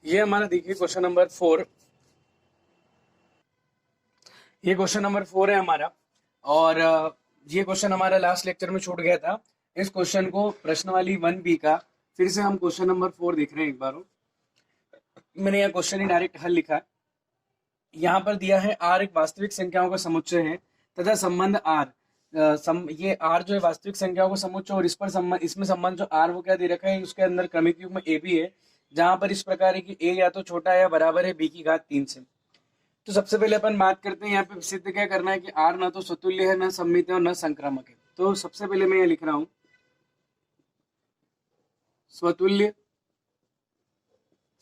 ये हमारा देखिए क्वेश्चन नंबर 4। ये क्वेश्चन नंबर 4 है हमारा। और ये क्वेश्चन हमारा लास्ट लेक्चर में छूट गया था। इस क्वेश्चन को प्रश्नावली 1B का फिर से हम क्वेश्चन नंबर 4 देख रहे हैं एक बार और। मैंने यह क्वेश्चन ही डायरेक्ट हल लिखा है। यहाँ पर दिया है आर एक वास्तविक संख्याओं का समुच्चय है तथा संबंध आर। ये आर जो है वास्तविक संख्याओं का समुच्चय और इस पर संबंध, इसमें संबंध जो आर वो क्या दे रखा है, उसके अंदर क्रमिक युग्म ए भी है, जहां पर इस प्रकार है कि ए या तो छोटा या बराबर है बी की घात 3 से। तो सबसे पहले अपन बात करते हैं यहाँ पे सिद्ध क्या करना है कि आर ना तो स्वतुल्य है, ना सममित है और न संक्रामक है। तो सबसे पहले मैं ये लिख रहा हूं स्वतुल्य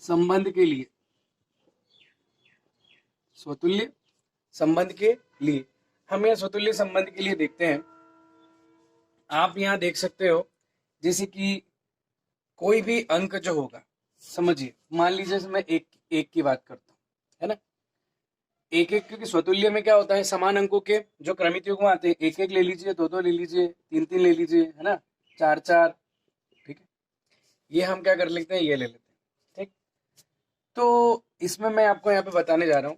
संबंध के लिए, स्वतुल्य संबंध के लिए हम यह स्वतुल्य संबंध के लिए देखते हैं। आप यहाँ देख सकते हो जैसे कि कोई भी अंक जो होगा, समझिए मान लीजिए मैं एक एक की बात करता हूँ, है ना। एक एक, क्योंकि स्वतुल्य में क्या होता है, समान अंकों के जो क्रमित युग्म आते हैं, एक एक ले लीजिए, दो दो ले लीजिए, तीन तीन ले लीजिए, है ना, चार चार, ठीक है। ये हम क्या कर लेते हैं, ये ले लेते हैं, ठीक। तो इसमें मैं आपको यहाँ पे बताने जा रहा हूँ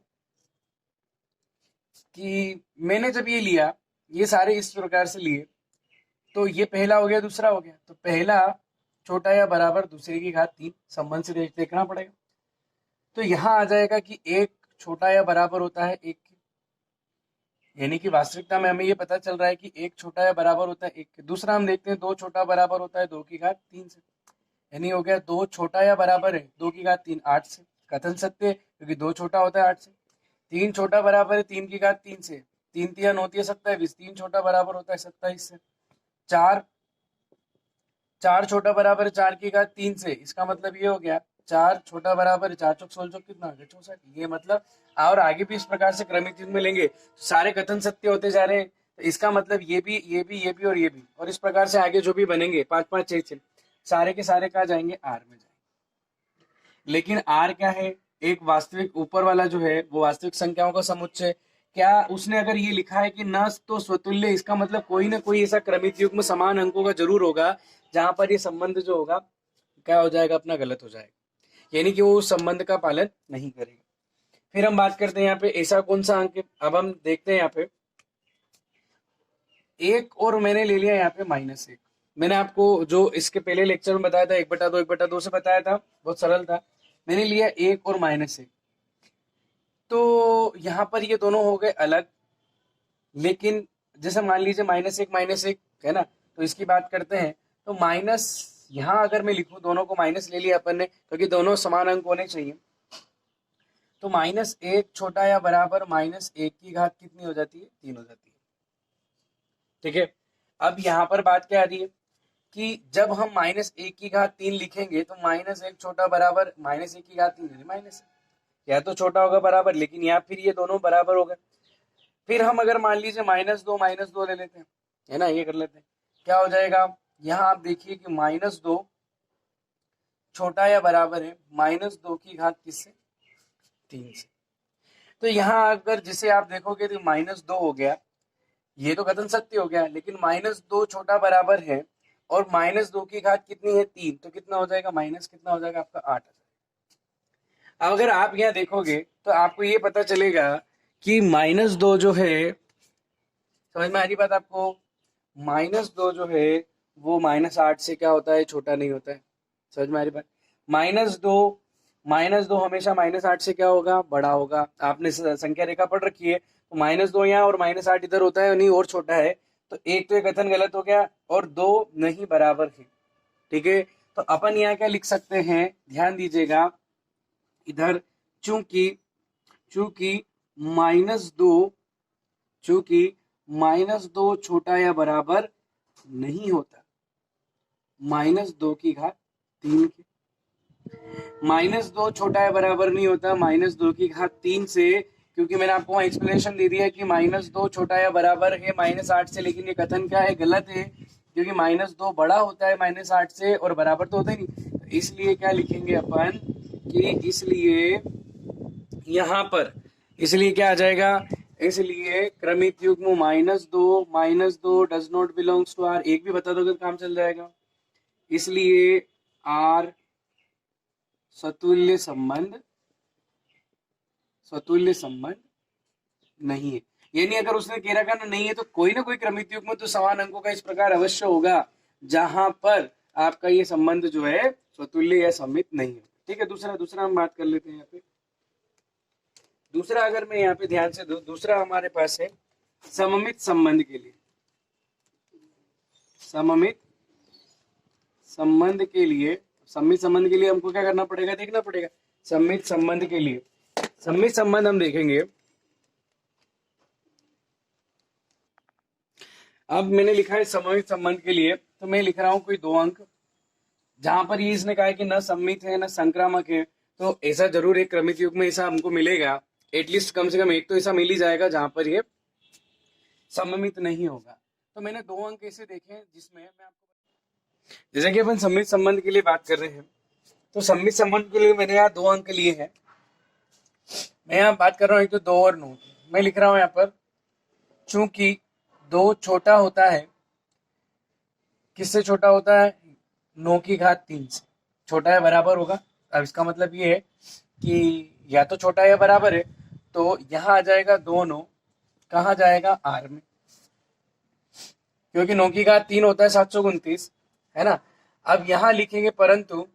कि मैंने जब ये लिया, ये सारे इस प्रकार से लिए, तो ये पहला हो गया, दूसरा हो गया, तो पहला छोटा या बराबर दूसरे की घात 3 संबंध से देखना पड़ेगा। तो यहाँ आ जाएगा कि एक छोटा या बराबर होता है एक के, यानी कि वास्तविकता में हमें ये पता चल रहा है कि एक छोटा या बराबर होता है एक के। दूसरा हम देखते हैं दो छोटा बराबर होता है 2 की घात 3 से, यानी हो गया दो छोटा या बराबर है 2 की घात 3 8 से। कथन सत्य है क्योंकि दो छोटा होता है 8 से। तीन छोटा बराबर है 3 की घात 3 से, तीन तिया 9 तिया 27, तीन छोटा बराबर होता है 27 से। चार चार छोटा बराबर है 4 की घात 3 से, इसका मतलब ये हो गया चार छोटा बराबर है 4 चौक 16 चौक कितना आ गया 64। ये मतलब और आगे भी इस प्रकार से क्रमिक युग्म में लेंगे तो सारे कथन सत्य होते जा रहे हैं। तो इसका मतलब ये भी ये भी ये भी और ये भी, और इस प्रकार से आगे जो भी बनेंगे 5 5 6 6 सारे के सारे कहाँ जाएंगे, आर में जाएंगे। लेकिन आर क्या है, एक वास्तविक ऊपर वाला जो है वो वास्तविक संख्याओं का समुच्चय। क्या उसने अगर ये लिखा है कि न तो स्वतुल्य, इसका मतलब कोई ना कोई ऐसा क्रमिक युग्म समान अंकों का जरूर होगा जहां पर ये संबंध जो होगा क्या हो जाएगा, अपना गलत हो जाएगा, यानी कि वो उस संबंध का पालन नहीं करेगा। फिर हम बात करते हैं यहाँ पे ऐसा कौन सा अंक है। अब हम देखते हैं यहाँ पे एक, और मैंने ले लिया यहाँ पे -1। मैंने आपको जो इसके पहले लेक्चर में बताया था 1/2 1/2 से बताया था, बहुत सरल था। मैंने लिया एक और -1, तो यहाँ पर ये दोनों हो गए अलग। लेकिन जैसे मान लीजिए -1 है ना, तो इसकी बात करते हैं तो माइनस, यहाँ अगर मैं लिखूं, दोनों को माइनस ले लिया अपन ने क्योंकि दोनों समान अंक होने चाहिए। तो -1 छोटा या बराबर -1 की घात कितनी हो जाती है, 3 हो जाती है, ठीक है। अब यहाँ पर बात क्या आ रही है कि जब हम -1 की घात 3 लिखेंगे तो -1 छोटा बराबर -1 की घात 3 माइनस, या तो छोटा होगा बराबर, लेकिन या फिर ये दोनों बराबर होगा। फिर हम अगर मान लीजिए -2 ले लेते हैं, है ना, ये कर लेते हैं, क्या हो जाएगा। यहाँ आप देखिए कि -2 छोटा या बराबर है -2 की घात किससे, 3 से। तो यहाँ अगर जिसे आप देखोगे तो -2 हो गया, ये तो कथन सत्य हो गया, लेकिन -2 छोटा बराबर है और -2 की घात कितनी है, 3, तो कितना हो जाएगा, माइनस कितना हो जाएगा आपका 8 हो जाएगा। अब अगर आप यहाँ देखोगे तो आपको ये पता चलेगा कि -2 जो है, समझ में आ रही बात आपको, -2 जो है वो -8 से क्या होता है, छोटा नहीं होता है। समझ में आ रही बात, -2 हमेशा -8 से क्या होगा, बड़ा होगा। आपने संख्या रेखा पढ़ रखी है, तो -2 यहाँ और -8 इधर होता है, नहीं और छोटा है, तो एक तो ये कथन गलत हो गया और दो नहीं बराबर है, ठीक है। तो अपन यहाँ क्या लिख सकते हैं, ध्यान दीजिएगा इधर, चूंकि चूंकि -2 चूंकि -2 छोटा या बराबर नहीं होता -2 की घात 3 के, -2 छोटा या बराबर नहीं होता -2 की घात 3 से, क्योंकि मैंने आपको वहां एक्सप्लेनेशन दे दिया है कि -2 छोटा या बराबर है -8 से, लेकिन ये कथन क्या है, गलत है, क्योंकि -2 बड़ा होता है -8 से और बराबर तो होता ही नहीं। तो इसलिए क्या लिखेंगे अपन कि इसलिए यहाँ पर, इसलिए क्या आ जाएगा, इसलिए क्रमिक युग्म -2 does not belongs to R, एक भी बता दोगे तो काम चल जाएगा। इसलिए आर स्वतुल्य संबंध नहीं है। यानी अगर उसने कह रखा नहीं है तो कोई ना कोई क्रमित युग्म तो समान अंकों का इस प्रकार अवश्य होगा जहां पर आपका ये संबंध जो है स्वतुल्य या सममित नहीं है। ठीक है, दूसरा हम बात कर लेते हैं यहाँ पे। दूसरा अगर मैं यहाँ पे ध्यान से दूसरा हमारे पास है सममित संबंध के लिए। सममित संबंध के लिए हमको क्या करना पड़ेगा, देखना पड़ेगा। सममित संबंध के लिए सममित संबंध हम देखेंगे। अब मैंने लिखा है सममित संबंध के लिए, तो मैं लिख रहा हूं कोई दो अंक जहां पर ये इसने कहा है कि न सममित है न संक्रामक है, तो ऐसा जरूर एक क्रमित युग्म में ऐसा हमको मिलेगा, एटलीस्ट कम से कम एक तो ऐसा मिल ही जाएगा जहां पर ये सममित नहीं होगा। तो मैंने दो अंक ऐसे देखे हैं जिसमें मैं आपको, जैसे कि अपन सममित संबंध के लिए बात कर रहे हैं, तो सममित संबंध के लिए मैंने यहाँ दो अंक लिए हैं। मैं यहाँ बात कर रहा हूँ एक तो 2 और 9। मैं लिख रहा हूँ यहाँ पर चूंकि 2 छोटा होता है, किससे छोटा होता है, 9 की घात 3 से छोटा है, बराबर होगा। अब इसका मतलब ये है कि या तो छोटा है या बराबर है, तो यहाँ आ जाएगा 2 9, कहाँ जाएगा, आर में, क्योंकि 9 की घात 3 होता है 729, है ना। अब यहाँ लिखेंगे परंतु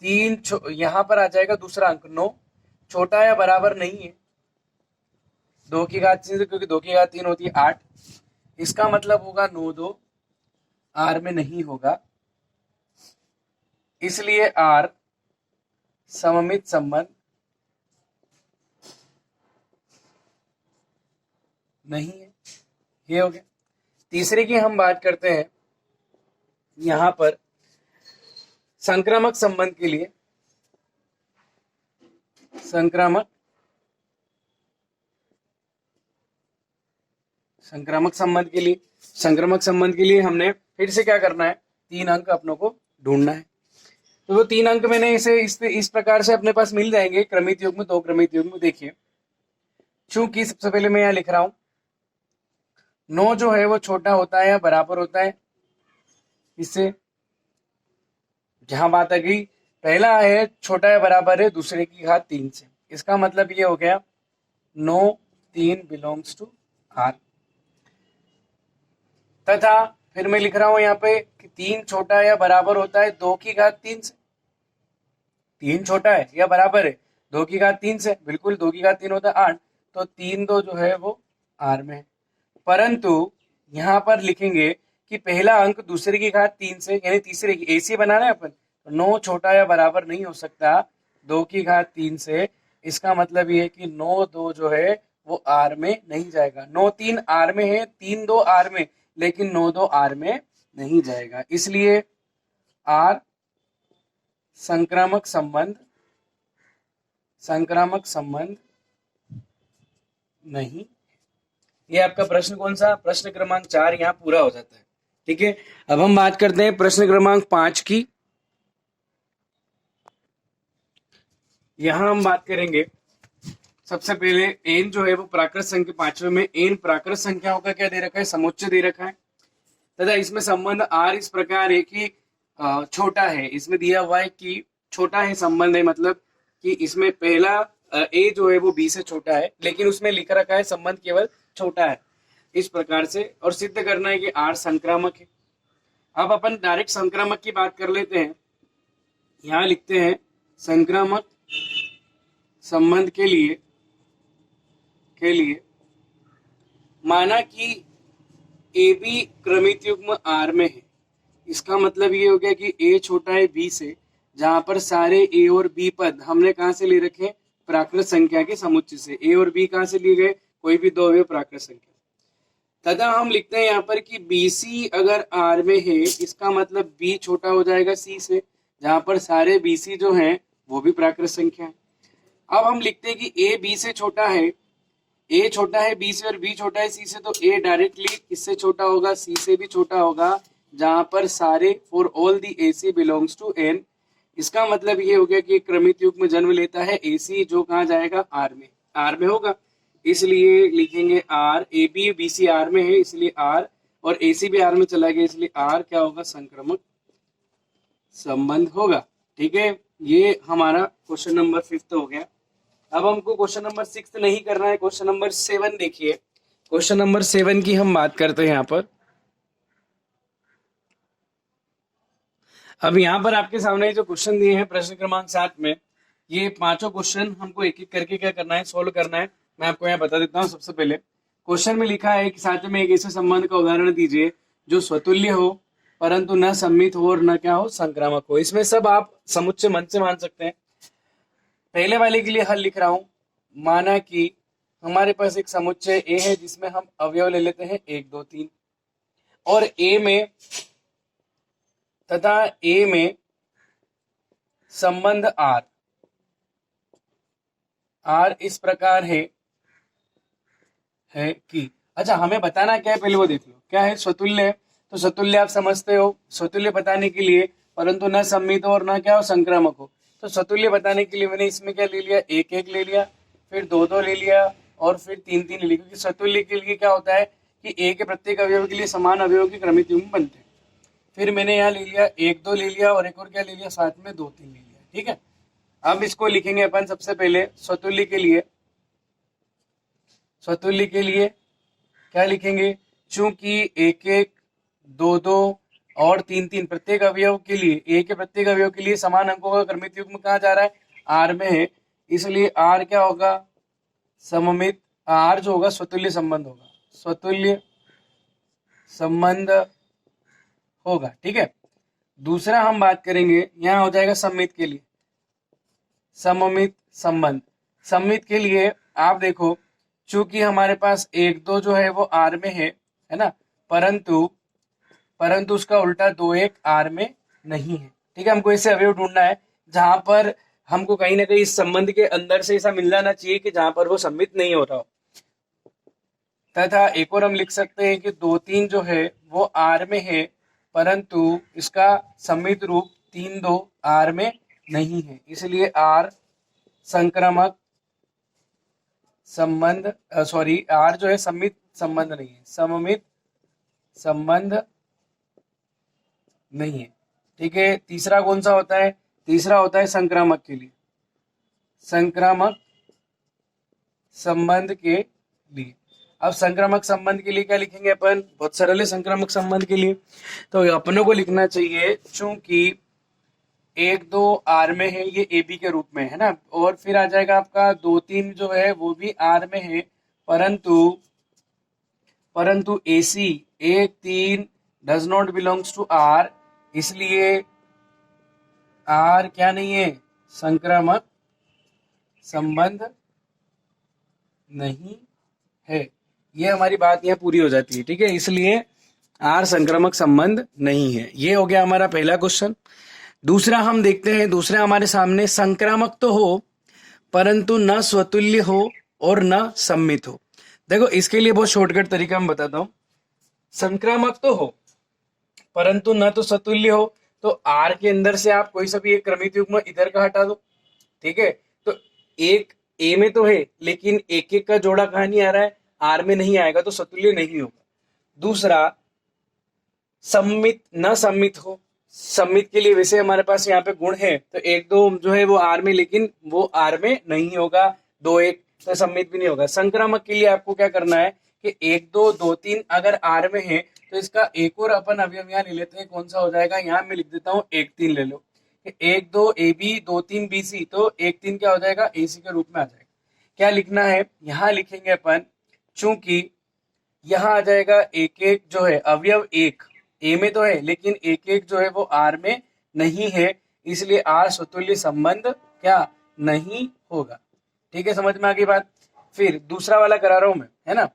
3 यहाँ पर आ जाएगा दूसरा अंक 9 छोटा या बराबर नहीं है 2 की घात 3 से, क्योंकि 2 की घात 3 होती है 8। इसका मतलब होगा 9 2 आर में नहीं होगा, इसलिए आर सममित संबंध नहीं है। ये हो गया। तीसरे की हम बात करते हैं यहां पर संक्रामक संबंध के लिए। संक्रामक संबंध के लिए हमने फिर से क्या करना है, 3 अंक अपनों को ढूंढना है। तो वो 3 अंक मैंने इस प्रकार से अपने पास मिल जाएंगे क्रमित युग्म, 2 क्रमित युग्म। देखिए, चूंकि सबसे पहले मैं यहाँ लिख रहा हूं 9 जो है वो छोटा होता है या बराबर होता है इससे, जहां बात आ गई पहला है छोटा या बराबर है दूसरे की घात 3 से। इसका मतलब ये हो गया 9 3 बिलोंग्स टू आर। तथा फिर मैं लिख रहा हूं यहाँ पे कि 3 छोटा या बराबर होता है 2 की घात 3 से। 3 छोटा है या बराबर है 2 की घात 3 से, बिल्कुल 2 की घात 3 होता है 8, तो 3 2 जो है वो आर में है। परंतु यहाँ पर लिखेंगे कि पहला अंक दूसरे की घात 3 से, यानी तीसरे की एसी बनाना है अपन, तो 9 छोटा या बराबर नहीं हो सकता 2 की घात 3 से। इसका मतलब ये है कि 9 2 जो है वो आर में नहीं जाएगा। 9 3 आर में है, 3 2 आर में, लेकिन 9 2 आर में नहीं जाएगा, इसलिए आर संक्रामक संबंध नहीं। ये आपका प्रश्न कौन सा, प्रश्न क्रमांक 4 यहाँ पूरा हो जाता है। ठीक है, अब हम बात करते हैं प्रश्न क्रमांक 5 की। यहां हम बात करेंगे सबसे पहले एन जो है वो प्राकृत संख्या, 5वें में एन प्राकृत संख्याओं का क्या दे रखा है, समुच्चय दे रखा है। तथा इसमें संबंध आर इस प्रकार है कि छोटा है, इसमें दिया हुआ है कि छोटा है संबंध है, मतलब कि इसमें पहला ए जो है वो बी से छोटा है, लेकिन उसमें लिख रखा है संबंध केवल छोटा है, इस प्रकार से। और सिद्ध करना है कि आर संक्रामक है। अब अपन डायरेक्ट संक्रामक की बात कर लेते हैं। यहां लिखते हैं संक्रामक संबंध के लिए माना कि ए बी क्रमित युग्म आर में है। इसका मतलब ये हो गया कि ए छोटा है बी से, जहां पर सारे ए और बी पद हमने कहां से ले रखे, प्राकृत संख्या के समुच्चय से। ए और बी कहां से लिए गए, कोई भी 2 अवयव प्राकृत संख्या। तथा हम लिखते हैं यहाँ पर कि बीसी अगर आर में है, इसका मतलब बी छोटा हो जाएगा सी से, जहां पर सारे बीसी जो हैं वो भी प्राकृत संख्या है। अब हम लिखते हैं कि ए बी से छोटा है, ए छोटा है बी से और बी छोटा है सी से, तो ए डायरेक्टली किससे छोटा होगा, सी से भी छोटा होगा, जहां पर सारे for all the AC belongs to N. इसका मतलब ये हो गया कि क्रमित युग्म जन्म लेता है एसी, जो कहाँ जाएगा, आर में होगा। इसलिए लिखेंगे R, A B B C R में है इसलिए आर, और ए सी भी आर में चला गया इसलिए आर क्या होगा, संक्रामक संबंध होगा। ठीक है, ये हमारा क्वेश्चन नंबर 5 हो गया। अब हमको क्वेश्चन नंबर 6 नहीं करना है, क्वेश्चन नंबर 7 देखिए। क्वेश्चन नंबर 7 की हम बात करते हैं यहाँ पर। अब यहाँ पर आपके सामने जो क्वेश्चन दिए हैं प्रश्न क्रमांक 7 में, ये पांचों क्वेश्चन हमको एक एक करके क्या करना है, सोल्व करना है। मैं आपको यहाँ बता देता हूँ। सबसे पहले क्वेश्चन में लिखा है कि साथ में एक ऐसे संबंध का उदाहरण दीजिए जो स्वतुल्य हो परंतु न सम्मित हो और न क्या हो, संक्रामक हो। इसमें सब आप समुच्चय मन से मान सकते हैं। पहले वाले के लिए हल लिख रहा हूं। माना कि हमारे पास एक समुच्चय ए है जिसमें हम अवयव ले लेते हैं 1 2 3, और ए में संबंध आर इस प्रकार है कि, अच्छा हमें बताना क्या है पहले वो देख लो। क्या है? स्वतुल्य है। तो स्वतुल्य आप समझते हो। स्वतुल्य बताने के लिए परंतु न सम्मित हो और न क्या हो, संक्रामक हो। तो स्वतुल्य बताने के लिए मैंने इसमें क्या ले लिया, 1 1 ले लिया, फिर 2 2 ले लिया और फिर 3 3 ले लिया। क्योंकि स्वतुल्य के लिए क्या होता है कि ए के प्रत्येक अवयव के लिए समान अवयव के क्रमित युग्म बनते हैं। फिर मैंने यहाँ ले लिया 1 2 ले लिया और एक और क्या ले लिया, साथ में 2 3 ले लिया। ठीक है, अब इसको लिखेंगे अपन सबसे पहले स्वतुल्य के लिए। स्वतुल्य के लिए क्या लिखेंगे? चूंकि 1 1 2 2 और 3 3 प्रत्येक अवयव के लिए, ए के प्रत्येक अवयव के लिए समान अंकों का क्रमित युग्म कहाँ जा रहा है, आर में है। इसलिए आर क्या होगा, सममित। आर जो होगा स्वतुल्य संबंध होगा, स्वतुल्य संबंध होगा। ठीक है, दूसरा हम बात करेंगे, यहाँ हो जाएगा सम्मित के लिए, सममित संबंध। सम्मित के लिए आप देखो, चूंकि हमारे पास 1 2 जो है वो आर में है ना, परंतु उसका उल्टा 2 1 आर में नहीं है। ठीक है, हमको ऐसे अवयव ढूंढना है जहां पर हमको कहीं ना कहीं इस संबंध के अंदर से ऐसा मिल जाना चाहिए कि जहां पर वो सम्मित नहीं हो रहा हो। तथा एक और हम लिख सकते हैं कि 2 3 जो है वो आर में है परंतु इसका सम्मित रूप 3 2 आर में नहीं है। इसलिए आर संक्रामक संबंध, सॉरी आर जो है सम्मित संबंध नहीं है, सममित संबंध नहीं है। ठीक है, तीसरा कौन सा होता है? तीसरा होता है संक्रामक के लिए, संक्रामक संबंध के लिए। अब संक्रामक संबंध के लिए क्या लिखेंगे अपन? बहुत सरल है संक्रामक संबंध के लिए। तो अपनों को लिखना चाहिए, चूंकि 1 2 आर में है, ये ए बी के रूप में है ना, और फिर आ जाएगा आपका 2 3 जो है वो भी आर में है परंतु AC 1 3 does not belongs to R, इसलिए आर क्या नहीं है, संक्रामक संबंध नहीं है। ये हमारी बात यहाँ पूरी हो जाती है। ठीक है, इसलिए आर संक्रामक संबंध नहीं है। ये हो गया हमारा पहला क्वेश्चन। दूसरा हम देखते हैं, दूसरा हमारे सामने संक्रामक तो हो परंतु न स्वतुल्य हो और न सम्मित हो। देखो इसके लिए बहुत शॉर्टकट तरीका मैं बताता हूं। संक्रामक तो हो परंतु न तो स्वतुल्य हो, तो आर के अंदर से आप कोई सा भी एक क्रमित युग्म इधर का हटा दो। ठीक है, तो एक ए में तो है लेकिन एक एक का जोड़ा कहाँ नहीं आ रहा है, आर में नहीं आएगा, तो स्वतुल्य नहीं होगा। दूसरा सम्मित, न सम्मित हो। सम्मित के लिए वैसे हमारे पास यहाँ पे गुण है, तो 1 2 जो है वो आर में, लेकिन वो आर में नहीं होगा। 2 1 तो सम्मित भी नहीं होगा। संक्रामक के लिए आपको क्या करना है कि 1 2 2 3 अगर आर में है तो इसका एक और अपन अवयव यहाँ ले लेते हैं। कौन सा हो जाएगा? यहाँ मैं लिख देता हूँ 1 3 ले लो, 1 2 AB 2 3 BC, तो 1 3 क्या हो जाएगा, AC के रूप में आ जाएगा। क्या लिखना है? यहाँ लिखेंगे अपन, चूंकि यहाँ आ जाएगा 1 1 जो है अवयव 1 ए में तो है लेकिन 1 1 जो है वो आर में नहीं है, इसलिए आर स्वतुल्य संबंध क्या नहीं होगा। ठीक है, समझ में आ गई बात। फिर दूसरा वाला करा रहा हूं मैं, है ना।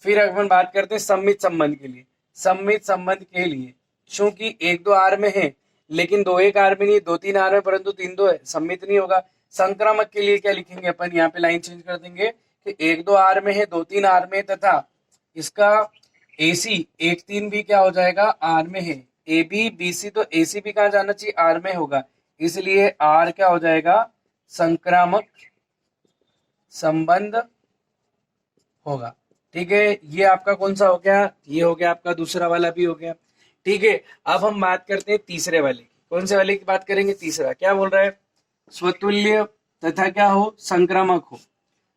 फिर अपन बात करते हैं सम्मित संबंध के लिए। सम्मित संबंध के लिए चूंकि 1 2 आर में है लेकिन 2 1 आर में नहीं, 2 3 आर में परंतु 3 2 है, सम्मित नहीं होगा। संक्रामक के लिए क्या लिखेंगे अपन? यहाँ पे लाइन चेंज कर देंगे कि 1 2 आर में है, 2 3 आर में, तथा इसका AC 1 3 भी क्या हो जाएगा, आर में है। AB BC तो AC भी कहाँ जाना चाहिए, आर में होगा, इसलिए आर क्या हो जाएगा, संक्रामक संबंध होगा। ठीक है, ये आपका कौन सा हो गया? ये हो गया आपका दूसरा वाला भी हो गया। ठीक है, अब हम बात करते हैं तीसरे वाले की। कौन से वाले की बात करेंगे? तीसरा। क्या बोल रहा है? स्वतुल्य तथा क्या हो, संक्रामक हो।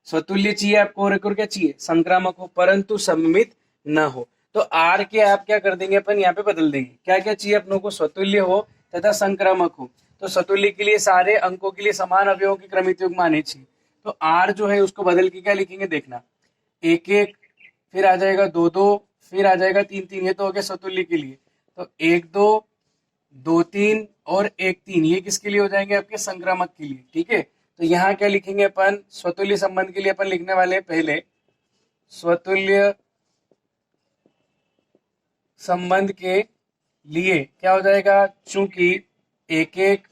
स्वतुल्य चाहिए आपको और क्या चाहिए, संक्रामक हो, परंतु सममित न हो। तो आर के आप क्या कर देंगे, अपन यहाँ पे बदल देंगे। क्या क्या चाहिए अपनों को, स्वतुल्य हो तथा संक्रामक हो। तो स्वतुल्य के लिए सारे अंकों के लिए समान अवयवों की क्रमित युग्म आने चाहिए। तो आर जो है उसको बदल के क्या लिखेंगे, देखना, एक एक, फिर आ जाएगा दो दो, फिर आ जाएगा तीन तीन। ये तो हो गया स्वतुल्य के लिए। तो एक दो, दो तीन और एक तीन, ये किसके लिए हो जाएंगे, आपके संक्रामक के लिए। ठीक है, तो यहाँ क्या लिखेंगे अपन, स्वतुल्य संबंध के लिए अपन लिखने वाले हैं पहले स्वतुल्य संबंध के लिए क्या हो जाएगा, चूंकि एक एक,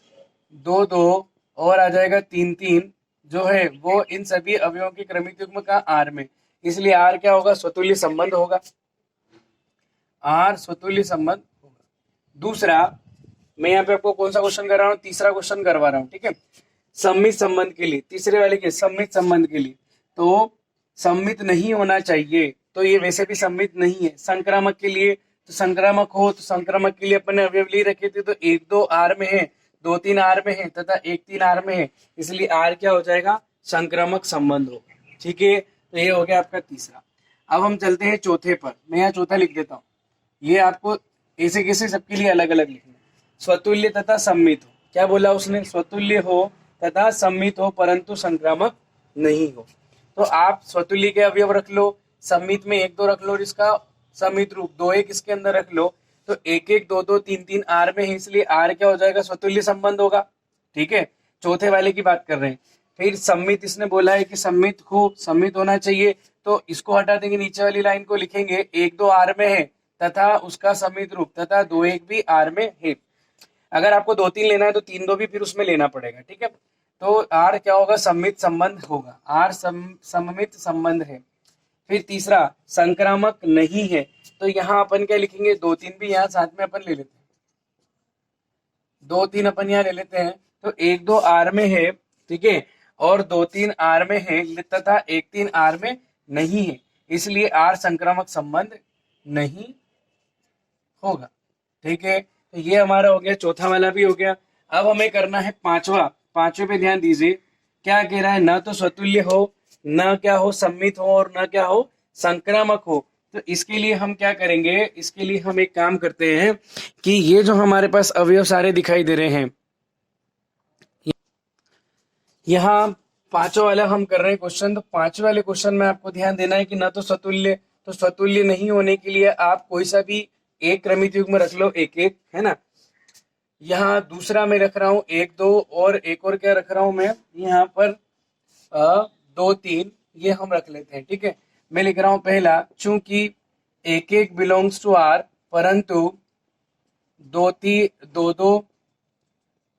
दो दो और आ जाएगा तीन तीन जो है वो इन सभी अवयवों के क्रमिक युग्म का आर में, इसलिए आर क्या होगा, स्वतुल्य संबंध होगा। आर स्वतुल्य संबंध होगा। दूसरा, मैं यहाँ पे आपको कौन सा क्वेश्चन कर रहा हूँ, तीसरा क्वेश्चन करवा रहा हूँ। ठीक है, सम्मित संबंध के लिए, तीसरे वाले के सम्मित संबंध के लिए, तो सम्मित नहीं होना चाहिए। तो ये वैसे भी सम्मित नहीं है। संक्रामक के लिए, तो संक्रामक हो तो संक्रामक के लिए अपन ने अवयव ले रखे थे, तो एक दो आर में है, दो तीन आर में है तथा एक तीन आर में है, इसलिए आर क्या हो जाएगा, संक्रामक संबंध होगा। ठीक है, तो ये हो गया आपका तीसरा। अब हम चलते हैं चौथे पर। मैं यहाँ चौथा लिख देता हूँ, ये आपको ऐसे कैसे सबके लिए अलग अलग लिखना है। स्वतुल्य तथा सम्मित हो, क्या बोला उसने, स्वतुल्य हो तथा सम्मित हो परंतु संक्रामक नहीं हो। तो आप स्वतुल्य के अवयव रख लो, सम्मित में एक दो रख लो और इसका सम्मित रूप दो एक इसके अंदर रख लो। तो एक एक, दो दो, तीन तीन आर में है, इसलिए आर क्या हो जाएगा, स्वतुल्य संबंध होगा। ठीक है, चौथे वाले की बात कर रहे हैं। फिर सम्मित, इसने बोला है कि सम्मित को सम्मित होना चाहिए, तो इसको हटा देंगे, नीचे वाली लाइन को लिखेंगे, एक दो आर में है तथा उसका सम्मित रूप तथा दो एक भी आर में है। अगर आपको दो तीन लेना है तो तीन दो भी फिर उसमें लेना पड़ेगा। ठीक है, तो आर क्या होगा, सम्मित संबंध होगा। आर सम्मित संबंध है। फिर तीसरा, संक्रामक नहीं है, तो यहाँ अपन क्या लिखेंगे, दो तीन भी यहाँ साथ में अपन ले लेते हैं, दो तीन अपन यहाँ ले लेते हैं। तो एक दो आर में है, ठीक है, और दो तीन आर में है तथा एक तीन आर में नहीं है, इसलिए आर संक्रामक संबंध नहीं होगा। ठीक है, तो ये हमारा हो गया, चौथा वाला भी हो गया। अब हमें करना है पांचवा। पांचवे पे ध्यान दीजिए, क्या कह रहा है, न तो स्वतुल्य हो, न क्या हो सम्मित हो, और न क्या हो संक्रामक हो। तो इसके लिए हम क्या करेंगे, इसके लिए हम एक काम करते हैं कि ये जो हमारे पास अवयव सारे दिखाई दे रहे हैं, यहाँ पांचों वाला हम कर रहे हैं क्वेश्चन। तो पांचवे वाले क्वेश्चन में आपको ध्यान देना है कि न तो स्वतुल्य, तो स्वतुल्य नहीं होने के लिए आप कोई सा भी एक क्रमित युग्म रख लो, एक एक, है ना। यहाँ दूसरा मैं रख रहा हूँ एक दो, और एक और क्या रख रहा हूँ मैं यहाँ पर दो तीन, ये हम रख लेते हैं। ठीक है, मैं लिख रहा हूँ पहला, चूंकि एक एक बिलोंग्स टू आर परंतु दो दो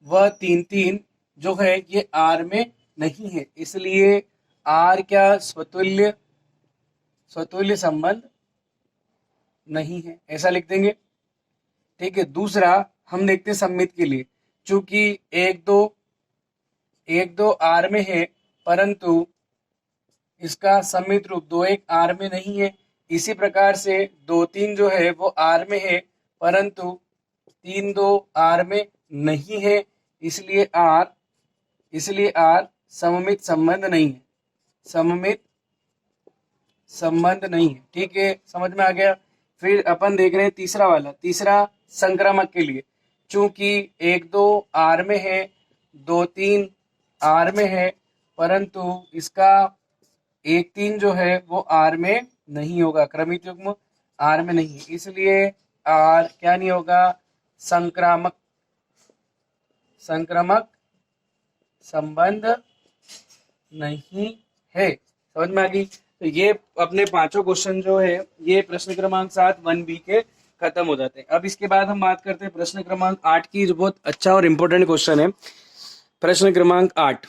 व तीन तीन जो है ये आर में नहीं है, इसलिए आर क्या, स्वतुल्य स्वतुल्य संबंध नहीं है, ऐसा लिख देंगे। ठीक है, दूसरा हम देखते हैं सम्मित के लिए, चूंकि एक दो आर में है परंतु इसका सम्मित रूप दो एक आर में नहीं है। इसी प्रकार से दो तीन जो है वो आर में है परंतु तीन दो आर में नहीं है, इसलिए आर सममित संबंध नहीं है, सममित संबंध नहीं है। ठीक है, समझ में आ गया। फिर अपन देख रहे हैं तीसरा वाला, तीसरा संक्रामक के लिए, चूंकि एक दो आर में है, दो तीन आर में है परंतु इसका एक तीन जो है वो आर में नहीं होगा, क्रमित युग्म आर में नहीं है, इसलिए आर क्या नहीं होगा, संक्रामक संबंध नहीं है। समझ में आ गई। तो ये अपने पांचों क्वेश्चन जो है ये प्रश्न क्रमांक 7 1B के खत्म हो जाते हैं। अब इसके बाद हम बात करते हैं प्रश्न क्रमांक 8 की, जो बहुत अच्छा और इम्पोर्टेंट क्वेश्चन है। प्रश्न क्रमांक 8,